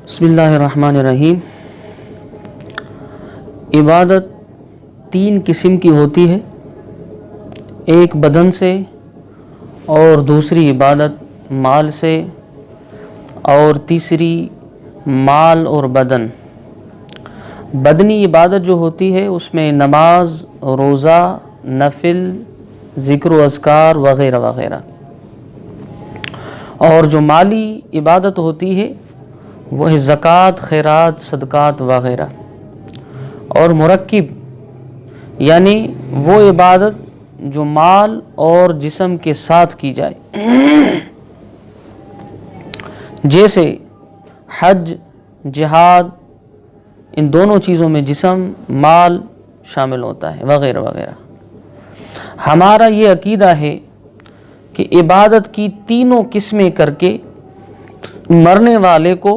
بسم اللہ الرحمن الرحیم۔ عبادت تین قسم کی ہوتی ہے، ایک بدن سے اور دوسری عبادت مال سے اور تیسری مال اور بدن۔ بدنی عبادت جو ہوتی ہے اس میں نماز، روزہ، نفل، ذکر و اذکار وغیرہ وغیرہ، اور جو مالی عبادت ہوتی ہے وہ ہے زکوٰۃ، خیرات، صدقات وغیرہ، اور مرکب یعنی وہ عبادت جو مال اور جسم کے ساتھ کی جائے، جیسے حج، جہاد، ان دونوں چیزوں میں جسم، مال شامل ہوتا ہے وغیرہ وغیرہ۔ ہمارا یہ عقیدہ ہے کہ عبادت کی تینوں قسمیں کر کے مرنے والے کو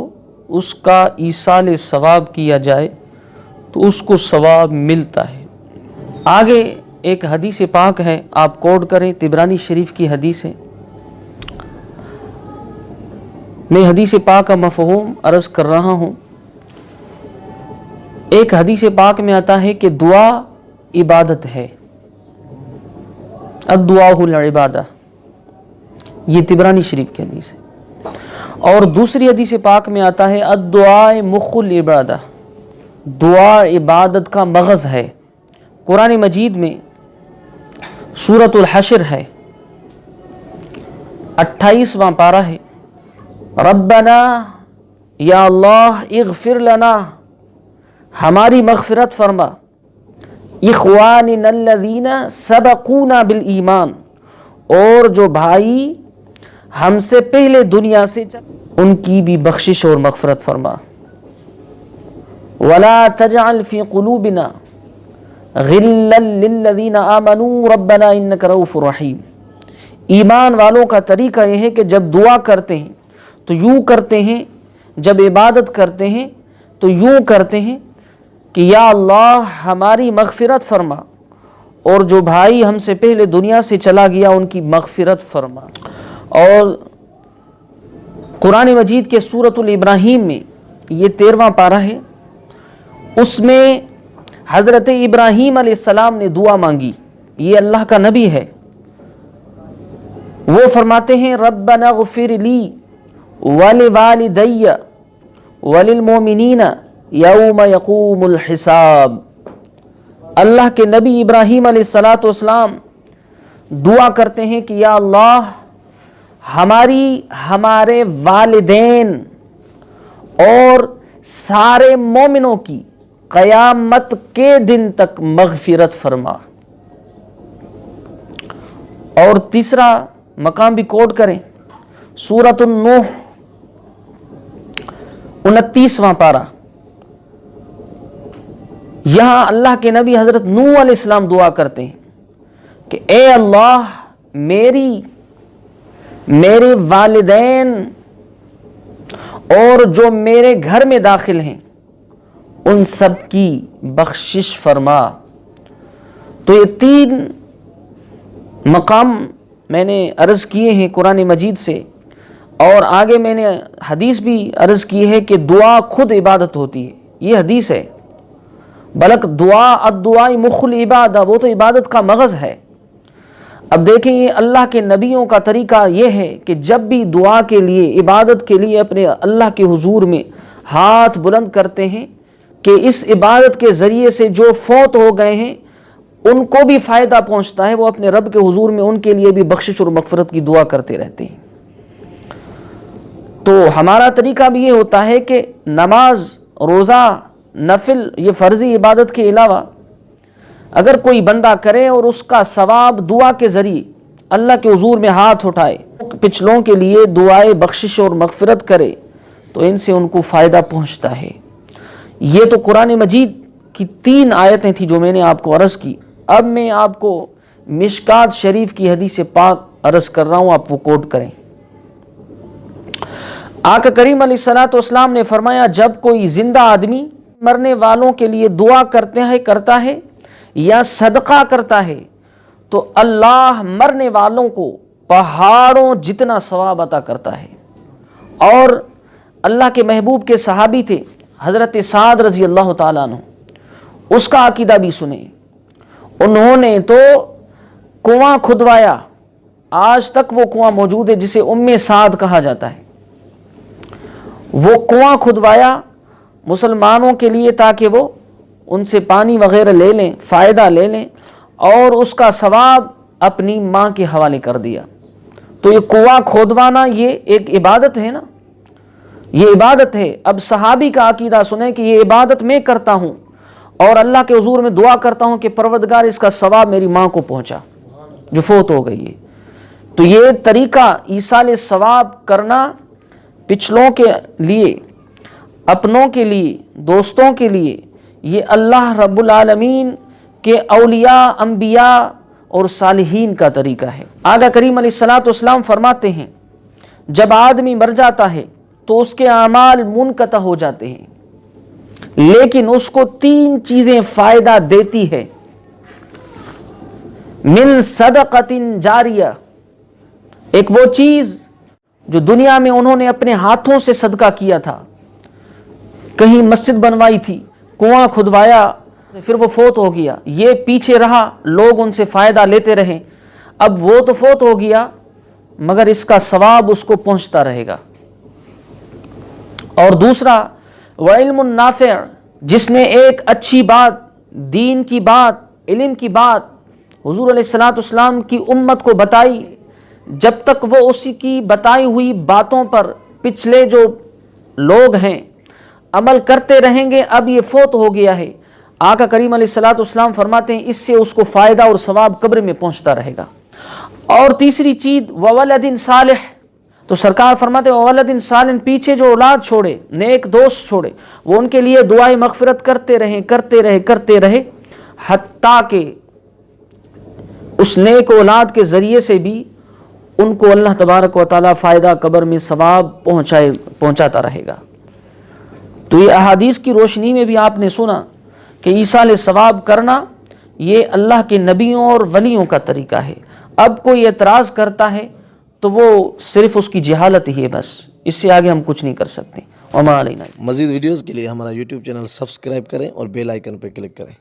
اس کا ایصال ثواب کیا جائے تو اس کو ثواب ملتا ہے۔ آگے ایک حدیث پاک ہے، آپ کوٹ کریں، طبرانی شریف کی حدیث ہے۔ میں حدیث پاک کا مفہوم عرض کر رہا ہوں۔ ایک حدیث پاک میں آتا ہے کہ دعا عبادت ہے، الدعاء العبادہ، یہ طبرانی شریف کی حدیث ہے۔ اور دوسری حدیث پاک میں آتا ہے الدعاء مخ العبادہ، دعا عبادت کا مغز ہے۔ قرآن مجید میں سورۃ الحشر ہے، 28واں پارہ ہے، ربنا یا اللہ اغفر لنا، ہماری مغفرت فرما، اخواننا الذین سبقونا بالایمان، اور جو بھائی ہم سے پہلے دنیا سے ان کی بھی بخشش اور مغفرت فرما، ولا تجعل فی قلوبنا غلا للذین آمنوا ربنا انک رؤوف رحیم۔ ایمان والوں کا طریقہ یہ ہے کہ جب دعا کرتے ہیں تو یوں کرتے ہیں، جب عبادت کرتے ہیں تو یوں کرتے ہیں کہ یا اللہ ہماری مغفرت فرما، اور جو بھائی ہم سے پہلے دنیا سے چلا گیا ان کی مغفرت فرما۔ اور قرآن مجید کے سورۃ الابراہیم میں یہ 13واں پارہ ہے، اس میں حضرت ابراہیم علیہ السلام نے دعا مانگی، یہ اللہ کا نبی ہے، وہ فرماتے ہیں ربنا اغفر لی ولوالدی وللمؤمنین یوم یقوم الحساب۔ اللہ کے نبی ابراہیم علیہ السلام دعا کرتے ہیں کہ یا اللہ ہمارے والدین اور سارے مومنوں کی قیامت کے دن تک مغفرت فرما۔ اور تیسرا مقام بھی کوٹ کریں، سورۃ النوح 29واں پارہ، یہاں اللہ کے نبی حضرت نوح علیہ السلام دعا کرتے ہیں کہ اے اللہ میرے والدین اور جو میرے گھر میں داخل ہیں ان سب کی بخشش فرما۔ تو یہ تین مقام میں نے عرض کیے ہیں قرآن مجید سے، اور آگے میں نے حدیث بھی عرض کی ہے کہ دعا خود عبادت ہوتی ہے، یہ حدیث ہے، بلک الدعاء مخ العبادہ، وہ تو عبادت کا مغز ہے۔ اب دیکھیں یہ اللہ کے نبیوں کا طریقہ یہ ہے کہ جب بھی دعا کے لیے، عبادت کے لیے اپنے اللہ کے حضور میں ہاتھ بلند کرتے ہیں کہ اس عبادت کے ذریعے سے جو فوت ہو گئے ہیں ان کو بھی فائدہ پہنچتا ہے، وہ اپنے رب کے حضور میں ان کے لیے بھی بخشش اور مغفرت کی دعا کرتے رہتے ہیں۔ تو ہمارا طریقہ بھی یہ ہوتا ہے کہ نماز، روزہ، نفل، یہ فرضی عبادت کے علاوہ اگر کوئی بندہ کرے اور اس کا ثواب دعا کے ذریعے اللہ کے حضور میں ہاتھ اٹھائے، پچھلوں کے لیے دعائے بخشش اور مغفرت کرے تو ان سے ان کو فائدہ پہنچتا ہے۔ یہ تو قرآن مجید کی 3 آیتیں تھیں جو میں نے آپ کو عرض کی۔ اب میں آپ کو مشکات شریف کی حدیث پاک عرض کر رہا ہوں، آپ وہ کوٹ کریں۔ آقا کریم علیہ الصلوۃ والسلام نے فرمایا جب کوئی زندہ آدمی مرنے والوں کے لیے دعا کرتا ہے یا صدقہ کرتا ہے تو اللہ مرنے والوں کو پہاڑوں جتنا ثواب عطا کرتا ہے، اور اللہ کے محبوب کے صحابی تھے حضرت سعد رضی اللہ تعالیٰ عنہ، اس کا عقیدہ بھی سنیں۔ انہوں نے تو کنواں کھدوایا، آج تک وہ کنواں موجود ہے جسے سعد کہا جاتا ہے۔ وہ کنواں کھدوایا مسلمانوں کے لیے تاکہ وہ ان سے پانی وغیرہ لے لیں، فائدہ لے لیں، اور اس کا ثواب اپنی ماں کے حوالے کر دیا۔ تو یہ کنواں کھودوانا یہ ایک عبادت ہے نا، یہ عبادت ہے۔ اب صحابی کا عقیدہ سنیں کہ یہ عبادت میں کرتا ہوں اور اللہ کے حضور میں دعا کرتا ہوں کہ پروردگار اس کا ثواب میری ماں کو پہنچا جو فوت ہو گئی ہے۔ تو یہ طریقہ ایصال ثواب کرنا پچھلوں کے لیے، اپنوں کے لیے، دوستوں کے لیے، یہ اللہ رب العالمین کے اولیاء، انبیاء اور صالحین کا طریقہ ہے۔ آقا کریم علیہ السلام فرماتے ہیں جب آدمی مر جاتا ہے تو اس کے اعمال منقطع ہو جاتے ہیں، لیکن اس کو 3 چیزیں فائدہ دیتی ہے۔ من صدقۃ جاریہ، ایک وہ چیز جو دنیا میں انہوں نے اپنے ہاتھوں سے صدقہ کیا تھا، کہیں مسجد بنوائی تھی، کنواں کھدوایا، پھر وہ فوت ہو گیا، یہ پیچھے رہا، لوگ ان سے فائدہ لیتے رہے، اب وہ تو فوت ہو گیا مگر اس کا ثواب اس کو پہنچتا رہے گا۔ اور دوسرا وعلم نافع، جس نے ایک اچھی بات، دین کی بات، علم کی بات حضور علیہ السلام کی امت کو بتائی، جب تک وہ اسی کی بتائی ہوئی باتوں پر پچھلے جو لوگ ہیں عمل کرتے رہیں گے، اب یہ فوت ہو گیا ہے، آقا کریم علیہ السلام فرماتے ہیں اس سے اس کو فائدہ اور ثواب قبر میں پہنچتا رہے گا۔ اور تیسری چیز وولد صالح، تو سرکار فرماتے ہیں وولد صالح، پیچھے جو اولاد چھوڑے، نیک دوست چھوڑے، وہ ان کے لیے دعائیں مغفرت کرتے رہے حتیٰ کہ اس نیک اولاد کے ذریعے سے بھی ان کو اللہ تبارک و تعالیٰ فائدہ قبر میں ثواب پہنچاتا رہے گا۔ تو یہ احادیث کی روشنی میں بھی آپ نے سنا کہ ایصال ثواب کرنا یہ اللہ کے نبیوں اور ولیوں کا طریقہ ہے۔ اب کوئی اعتراض کرتا ہے تو وہ صرف اس کی جہالت ہی ہے، بس اس سے آگے ہم کچھ نہیں کر سکتے۔ وما علینا۔ مزید ویڈیوز کے لیے ہمارا یوٹیوب چینل سبسکرائب کریں اور بیل آئیکن پر کلک کریں۔